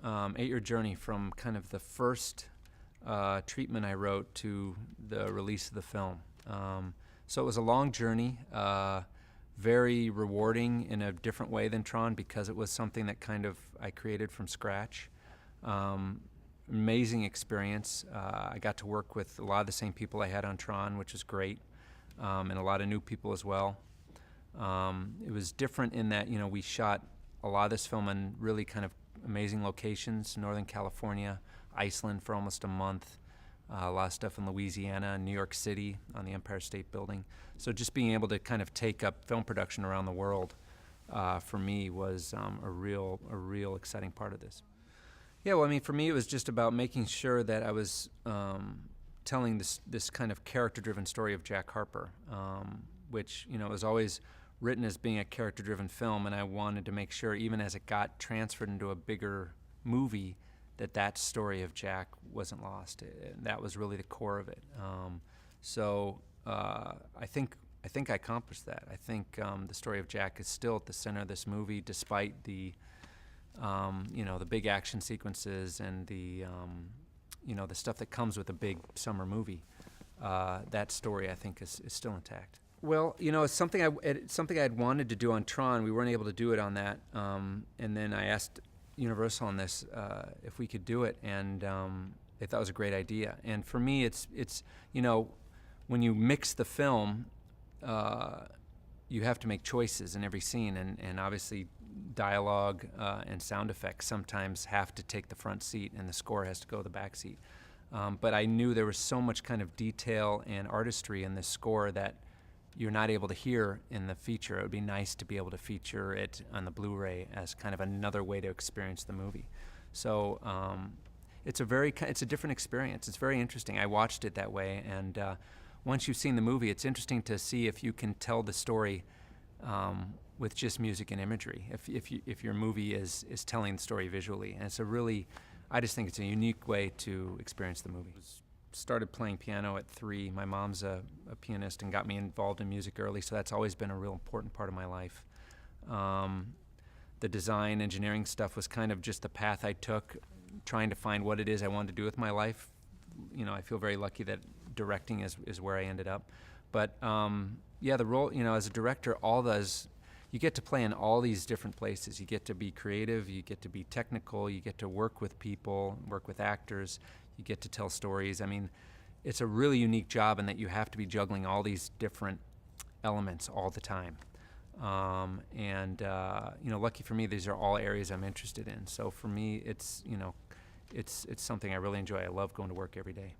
8-year journey from kind of the first treatment I wrote to the release of the film. So it was a long journey, very rewarding in a different way than Tron because it was something that kind of I created from scratch. Amazing experience. I got to work with a lot of the same people I had on Tron, which was great, and a lot of new people as well. It was different in that, we shot a lot of this film in really kind of amazing locations, Northern California, Iceland for almost a month, a lot of stuff in Louisiana and New York City on the Empire State Building. So just being able to kind of take up film production around the world for me was a real exciting part of this. Yeah, well, I mean, for me it was just about making sure that I was telling this kind of character-driven story of Jack Harper, which, was always written as being a character-driven film, and I wanted to make sure, even as it got transferred into a bigger movie, that story of Jack wasn't lost. That was really the core of it. So I think I accomplished that. I think the story of Jack is still at the center of this movie, despite the the big action sequences and the the stuff that comes with a big summer movie. That story, I think, is still intact. Well, it's something I had wanted to do on Tron. We weren't able to do it on that, and then I asked Universal on this if we could do it, and they thought it was a great idea. And for me, it's when you mix the film, you have to make choices in every scene, and obviously dialogue and sound effects sometimes have to take the front seat, and the score has to go the back seat. But I knew there was so much kind of detail and artistry in this score that you're not able to hear in the feature. It would be nice to be able to feature it on the Blu Ray as kind of another way to experience the movie. So it's a different experience. It's very interesting. I watched it that way, and once you've seen the movie, it's interesting to see if you can tell the story with just music and imagery. If your movie is telling the story visually, and I just think it's a unique way to experience the movie. Started playing piano at 3. My mom's a pianist and got me involved in music early, so that's always been a real important part of my life. The design, engineering stuff was kind of just the path I took, trying to find what it is I wanted to do with my life. I feel very lucky that directing is where I ended up. But yeah, the role, as a director, you get to play in all these different places. You get to be creative, you get to be technical, you get to work with people, work with actors, you get to tell stories. I mean, it's a really unique job in that you have to be juggling all these different elements all the time. Lucky for me, these are all areas I'm interested in. So for me, it's something I really enjoy. I love going to work every day.